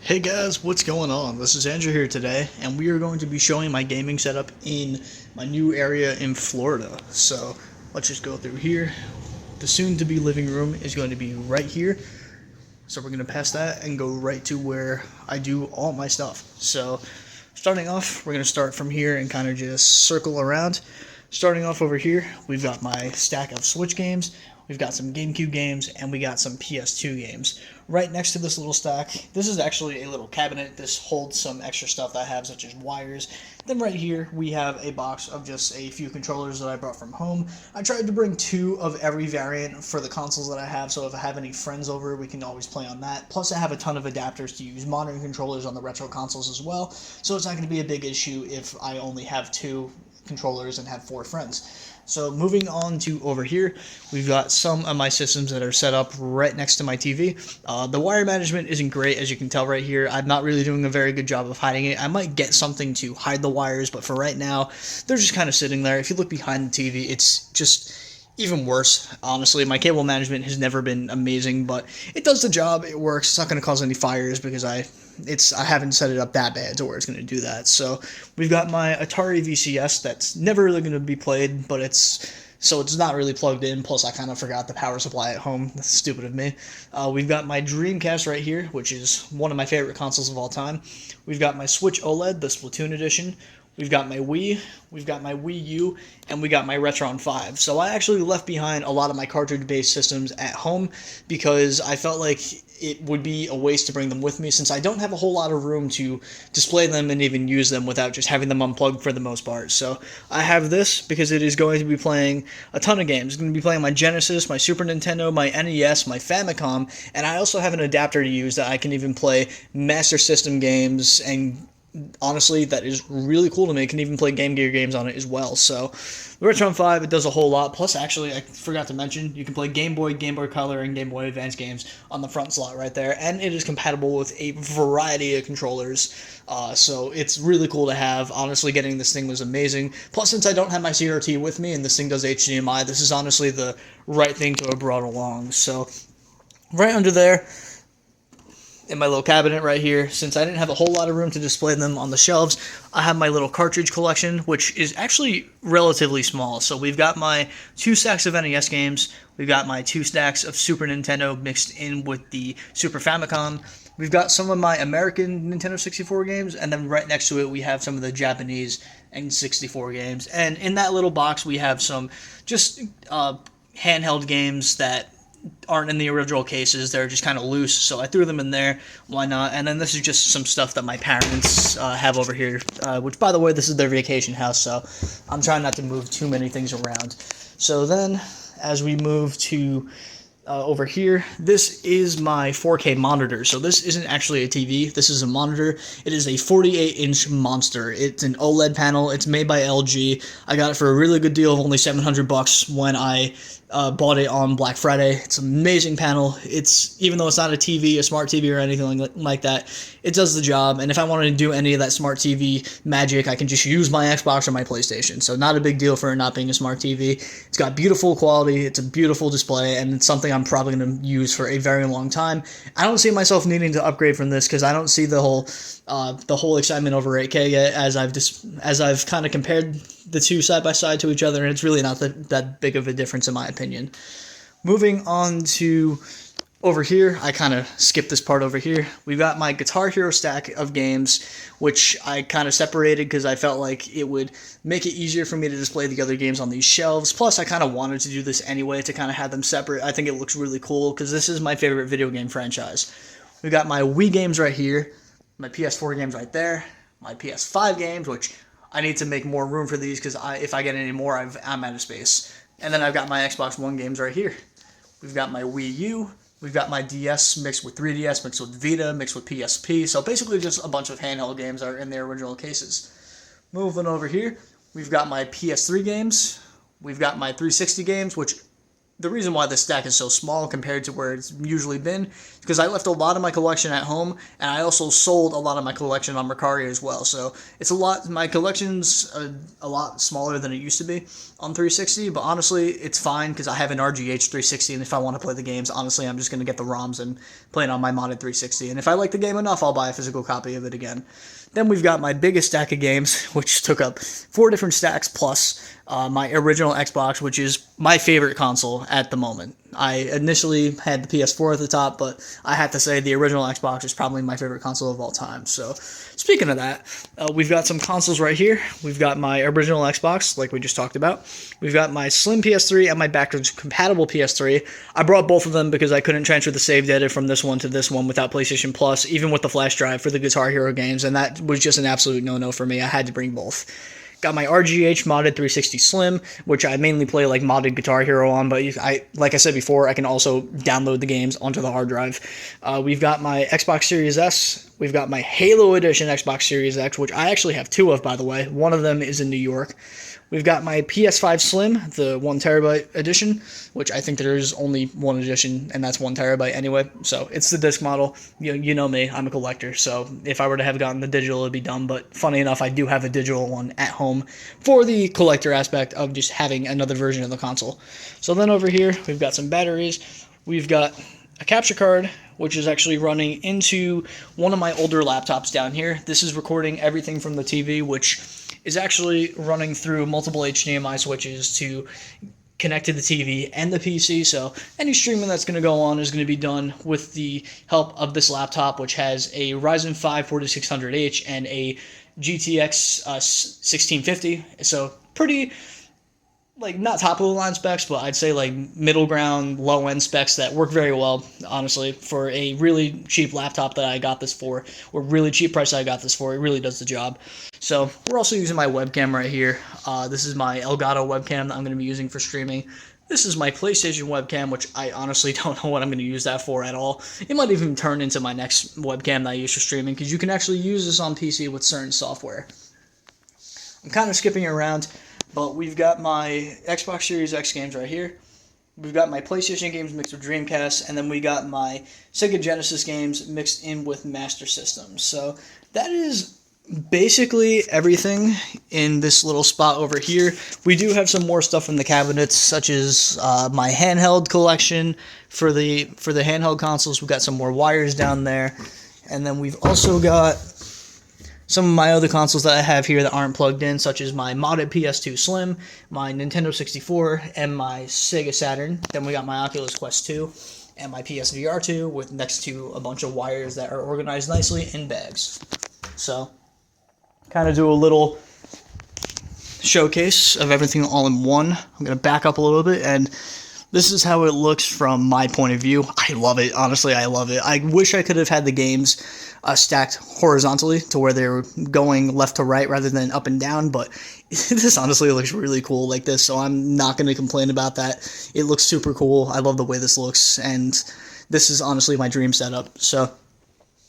Hey guys, what's going on? This is Andrew here today, and we are going to be showing my gaming setup in my new area in Florida. So let's just go through here. The soon-to-be living room is going to be right here. So we're going to pass that and go right to where I do all my stuff. So starting off, we're going to start from here and kind of just circle around. Starting off over here, we've got my stack of Switch games. We've got some GameCube games, and we got some PS2 games. Right next to this little stack, this is actually a little cabinet. This holds some extra stuff that I have, such as wires. Then right here, we have a box of just a few controllers that I brought from home. I tried to bring 2 of every variant for the consoles that I have, so if I have any friends over, we can always play on that. Plus, I have a ton of adapters to use modern controllers on the retro consoles as well, so it's not going to be a big issue if I only have 2 controllers and have 4 friends. So moving on to over here, we've got some of my systems that are set up right next to my TV. The wire management isn't great, as you can tell right here. I'm not really doing a very good job of hiding it. I might get something to hide the wires, but for right now, they're just kind of sitting there. If you look behind the TV, it's just even worse. Honestly, my cable management has never been amazing, but it does the job. It works. It's not going to cause any fires because I haven't set it up that bad to where it's going to do that. So we've got my Atari VCS that's never really going to be played, but it's not really plugged in. Plus, I kind of forgot the power supply at home. That's stupid of me. We've got my Dreamcast right here, which is one of my favorite consoles of all time. We've got my Switch OLED, the Splatoon edition. We've got my Wii, we've got my Wii U, and we got my Retron 5. So I actually left behind a lot of my cartridge-based systems at home because I felt like it would be a waste to bring them with me since I don't have a whole lot of room to display them and even use them without just having them unplugged for the most part. So I have this because it is going to be playing a ton of games. It's going to be playing my Genesis, my Super Nintendo, my NES, my Famicom, and I also have an adapter to use that I can even play Master System games, and honestly, that is really cool to me. I can even play Game Gear games on it as well. So the Retron 5, it does a whole lot. Plus, actually, I forgot to mention, you can play Game Boy Color, and Game Boy Advance games on the front slot right there. And it is compatible with a variety of controllers. So it's really cool to have. Honestly, getting this thing was amazing. Plus, since I don't have my CRT with me and this thing does HDMI, this is honestly the right thing to have brought along. So right under there, in my little cabinet right here, since I didn't have a whole lot of room to display them on the shelves, I have my little cartridge collection, which is actually relatively small. So we've got my 2 stacks of NES games, we've got my 2 stacks of Super Nintendo mixed in with the Super Famicom, we've got some of my American Nintendo 64 games, and then right next to it we have some of the Japanese N64 games. And in that little box we have some just handheld games that aren't in the original cases. They're just kind of loose, so I threw them in there. Why not? And then this is just some stuff that my parents have over here, which, by the way, this is their vacation house, so I'm trying not to move too many things around. So then, as we move to over here, this is my 4K monitor. So this isn't actually a TV, this is a monitor. It is a 48-inch monster. It's an OLED panel. It's made by LG. I got it for a really good deal of only $700 when I bought it on Black Friday. It's an amazing panel. Even though it's not a TV, a smart TV or anything like that, it does the job. And if I wanted to do any of that smart TV magic, I can just use my Xbox or my PlayStation. So not a big deal for it not being a smart TV. It's got beautiful quality. It's a beautiful display, and it's something I'm probably going to use for a very long time. I don't see myself needing to upgrade from this because I don't see the whole excitement over 8K yet, as I've kind of compared the two side by side to each other, and it's really not that big of a difference in my opinion. Moving on to over here, I kind of skipped this part over here. We've got my Guitar Hero stack of games, which I kind of separated because I felt like it would make it easier for me to display the other games on these shelves. Plus, I kind of wanted to do this anyway to kind of have them separate. I think it looks really cool because this is my favorite video game franchise. We've got my Wii games right here, my PS4 games right there, my PS5 games, which I need to make more room for these because if I get any more, I'm out of space. And then I've got my Xbox One games right here. We've got my Wii U. We've got my DS mixed with 3DS, mixed with Vita, mixed with PSP. So basically just a bunch of handheld games that are in their original cases. Moving over here, we've got my PS3 games. We've got my 360 games, which the reason why this stack is so small compared to where it's usually been is because I left a lot of my collection at home, and I also sold a lot of my collection on Mercari as well. So it's a lot. My collection's a lot smaller than it used to be on 360, but honestly, it's fine because I have an RGH 360, and if I want to play the games, honestly, I'm just going to get the ROMs and play it on my modded 360. And if I like the game enough, I'll buy a physical copy of it again. Then we've got my biggest stack of games, which took up 4 different stacks plus my original Xbox, which is my favorite console at the moment. I initially had the PS4 at the top, but I have to say the original Xbox is probably my favorite console of all time. So speaking of that, we've got some consoles right here. We've got my original Xbox, like we just talked about. We've got my slim PS3 and my backwards compatible PS3. I brought both of them because I couldn't transfer the save data from this one to this one without PlayStation Plus, even with the flash drive for the Guitar Hero games, and that was just an absolute no-no for me. I had to bring both. Got my RGH modded 360 Slim, which I mainly play like modded Guitar Hero on, but like I said before, I can also download the games onto the hard drive. We've got my Xbox Series S. We've got my Halo Edition Xbox Series X, which I actually have 2 of, by the way. One of them is in New York. We've got my PS5 Slim, the 1TB edition, which I think there's only one edition, and that's 1TB anyway. So it's the disc model. You know me, I'm a collector, so if I were to have gotten the digital, it'd be dumb. But funny enough, I do have a digital one at home for the collector aspect of just having another version of the console. So then over here, we've got some batteries. We've got a capture card, which is actually running into one of my older laptops down here. This is recording everything from the TV, which is actually running through multiple HDMI switches to connect to the TV and the PC, so any streaming that's going to go on is going to be done with the help of this laptop, which has a Ryzen 5 4600H and a GTX 1650, so pretty, like, not top of the line specs, but I'd say like middle ground, low end specs that work very well, honestly, for a really cheap laptop that I got this for, or really cheap price I got this for. It really does the job. So we're also using my webcam right here. This is my Elgato webcam that I'm going to be using for streaming. This is my PlayStation webcam, which I honestly don't know what I'm going to use that for at all. It might even turn into my next webcam that I use for streaming, because you can actually use this on PC with certain software. I'm kind of skipping around, but we've got my Xbox Series X games right here. We've got my PlayStation games mixed with Dreamcast, and then we got my Sega Genesis games mixed in with Master Systems. So that is basically everything in this little spot over here. We do have some more stuff in the cabinets, such as my handheld collection for the handheld consoles. We've got some more wires down there, and then we've also got some of my other consoles that I have here that aren't plugged in, such as my modded PS2 Slim, my Nintendo 64, and my Sega Saturn. Then we got my Oculus Quest 2 and my PSVR 2 with next to a bunch of wires that are organized nicely in bags. So kind of do a little showcase of everything all in one. I'm going to back up a little bit, and this is how it looks from my point of view. I love it. Honestly, I love it. I wish I could have had the games stacked horizontally to where they were going left to right rather than up and down, but this honestly looks really cool like this, so I'm not going to complain about that. It looks super cool. I love the way this looks, and this is honestly my dream setup. So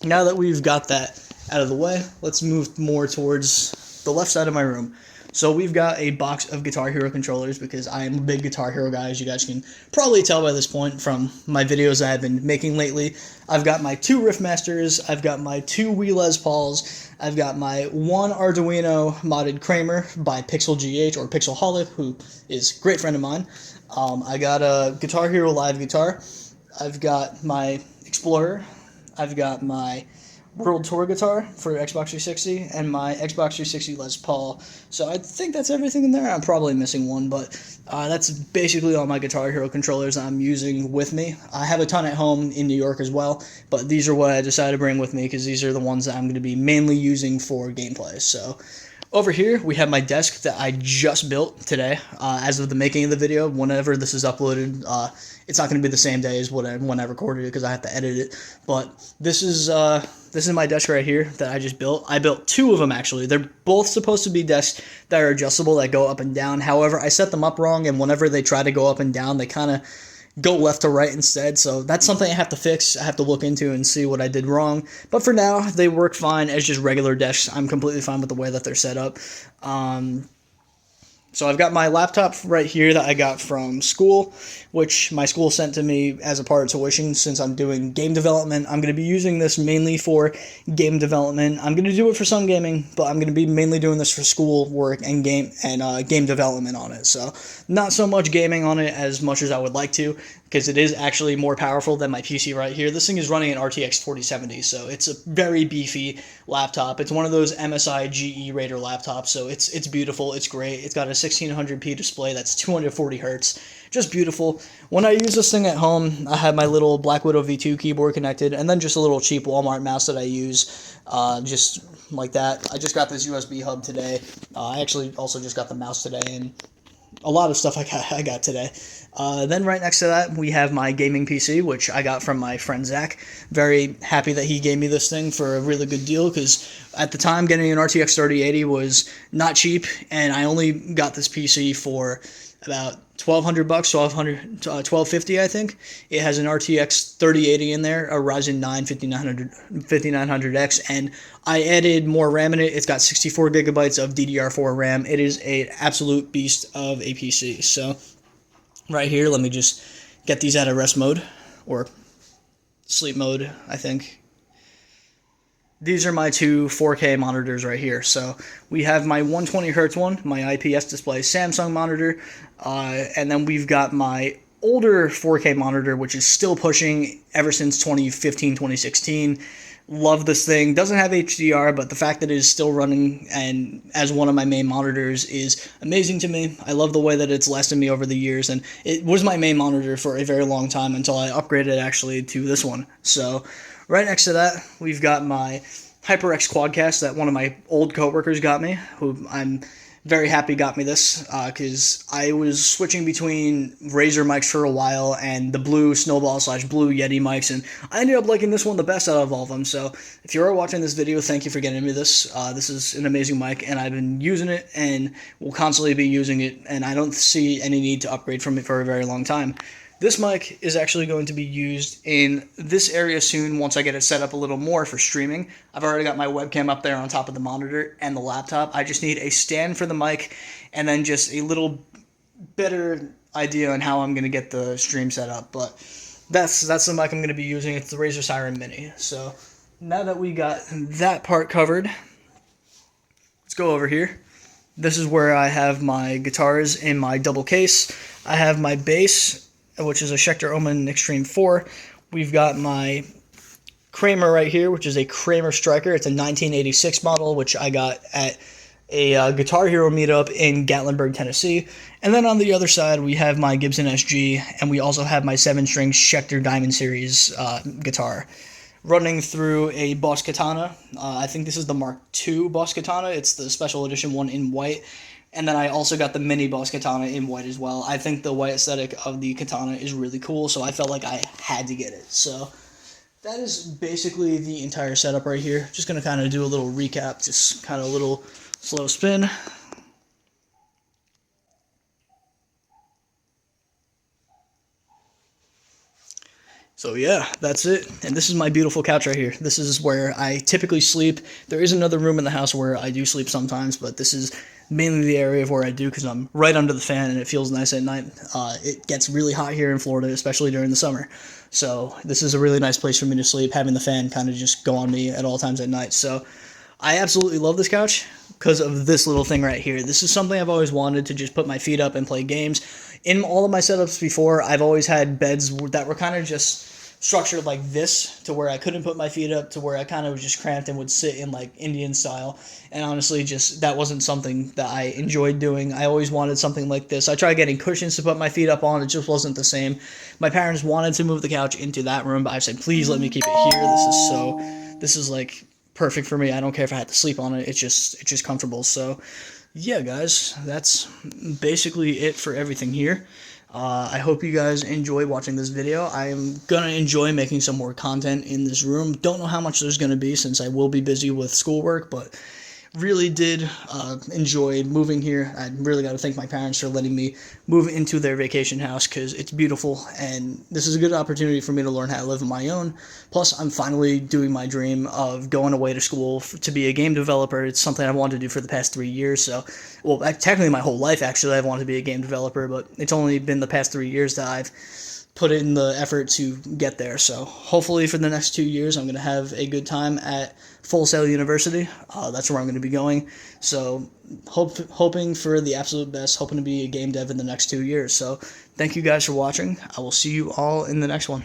now that we've got that out of the way, let's move more towards the left side of my room. So we've got a box of Guitar Hero controllers, because I am a big Guitar Hero guy, as you guys can probably tell by this point from my videos I've been making lately. I've got my 2 Riffmasters, I've got my 2 Wii Les Pauls, I've got my 1 Arduino modded Kramer by Pixel GH, or Pixelholic, who is a great friend of mine. I got a Guitar Hero live guitar, I've got my Explorer, I've got my World Tour guitar for Xbox 360, and my Xbox 360 Les Paul. So I think that's everything in there. I'm probably missing one, but that's basically all my Guitar Hero controllers I'm using with me. I have a ton at home in New York as well, but these are what I decided to bring with me, because these are the ones that I'm going to be mainly using for gameplay. So over here, we have my desk that I just built today. As of the making of the video, whenever this is uploaded, it's not going to be the same day as when I recorded it, because I have to edit it. But this is my desk right here that I just built. I built 2 of them, actually. They're both supposed to be desks that are adjustable, that go up and down. However, I set them up wrong, and whenever they try to go up and down, they kind of go left to right instead. So that's something I have to fix. I have to look into and see what I did wrong. But for now, they work fine as just regular desks. I'm completely fine with the way that they're set up. So I've got my laptop right here that I got from school, which my school sent to me as a part of tuition since I'm doing game development. I'm going to be using this mainly for game development. I'm going to do it for some gaming, but I'm going to be mainly doing this for school work and game development on it. So not so much gaming on it as much as I would like to, because it is actually more powerful than my PC right here. This thing is running an RTX 4070, so it's a very beefy laptop. It's one of those MSI GE Raider laptops, so it's beautiful. It's great. It's got a 1600p display that's 240 hertz. Just beautiful. When I use this thing at home, I have my little Black Widow V2 keyboard connected, and then just a little cheap Walmart mouse that I use, just like that. I just got this USB hub today. I actually also just got the mouse today, and a lot of stuff I got today. Then right next to that, we have my gaming PC, which I got from my friend Zach. Very happy that he gave me this thing for a really good deal, because at the time, getting an RTX 3080 was not cheap, and I only got this PC for about $1,200, $1,250, I think. It has an RTX 3080 in there, a Ryzen 9 5900X, and I added more RAM in it. It's got 64 gigabytes of DDR4 RAM. It is an absolute beast of a PC. So right here, let me just get these out of rest mode, or sleep mode, I think. These are my two 4K monitors right here. So we have my 120 hertz one, my IPS display Samsung monitor, and then we've got my older 4K monitor, which is still pushing ever since 2015, 2016. Love this thing. Doesn't have HDR, but the fact that it is still running and as one of my main monitors is amazing to me. I love the way that it's lasted me over the years, and it was my main monitor for a very long time until I upgraded actually to this one. So right next to that, we've got my HyperX Quadcast that one of my old coworkers got me, who I'm very happy got me this, because I was switching between Razer mics for a while and the blue Snowball / blue Yeti mics, and I ended up liking this one the best out of all of them. So if you are watching this video, thank you for getting me this. This is an amazing mic, and I've been using it and will constantly be using it, and I don't see any need to upgrade from it for a very long time. This mic is actually going to be used in this area soon once I get it set up a little more for streaming. I've already got my webcam up there on top of the monitor and the laptop. I just need a stand for the mic and then just a little better idea on how I'm going to get the stream set up. But that's the mic I'm going to be using. It's the Razer Siren Mini. So now that we got that part covered, let's go over here. This is where I have my guitars in my double case. I have my bass, which is a Schecter Omen Extreme 4. We've got my Kramer right here, which is a Kramer Striker. It's a 1986 model, which I got at a Guitar Hero meetup in Gatlinburg, Tennessee. And then on the other side, we have my Gibson SG, and we also have my 7-string Schecter Diamond Series guitar. Running through a Boss Katana. I think this is the Mark II Boss Katana. It's the special edition one in white. And then I also got the mini Boss Katana in white as well. I think the white aesthetic of the katana is really cool, so I felt like I had to get it. So that is basically the entire setup right here. Just going to kind of do a little recap, just kind of a little slow spin. So yeah, that's it. And this is my beautiful couch right here. This is where I typically sleep. There is another room in the house where I do sleep sometimes, but this is mainly the area of where I do, because I'm right under the fan and it feels nice at night. It gets really hot here in Florida, especially during the summer. So this is a really nice place for me to sleep, having the fan kind of just go on me at all times at night. So I absolutely love this couch because of this little thing right here. This is something I've always wanted, to just put my feet up and play games. In all of my setups before, I've always had beds that were kind of just structured like this, to where I couldn't put my feet up, to where I kind of was just cramped and would sit in like Indian style. And honestly, just that wasn't something that I enjoyed doing. I always wanted something like this. I tried getting cushions to put my feet up on. It just wasn't the same. My parents wanted to move the couch into that room, but I said, please let me keep it here. This is like perfect for me. I don't care if I had to sleep on it. It's just comfortable. So yeah, guys, that's basically it for everything here. I hope you guys enjoy watching this video. I am going to enjoy making some more content in this room. Don't know how much there's going to be, since I will be busy with schoolwork, but really did enjoy moving here. I really got to thank my parents for letting me move into their vacation house because it's beautiful, and this is a good opportunity for me to learn how to live on my own. Plus, I'm finally doing my dream of going away to school to be a game developer. It's something I've wanted to do for the past 3 years. So, well, technically my whole life, actually, I've wanted to be a game developer, but it's only been the past 3 years that I've put in the effort to get there. So hopefully for the next 2 years, I'm going to have a good time at Full Sail University. That's where I'm going to be going. So hoping for the absolute best, hoping to be a game dev in the next 2 years. So thank you guys for watching. I will see you all in the next one.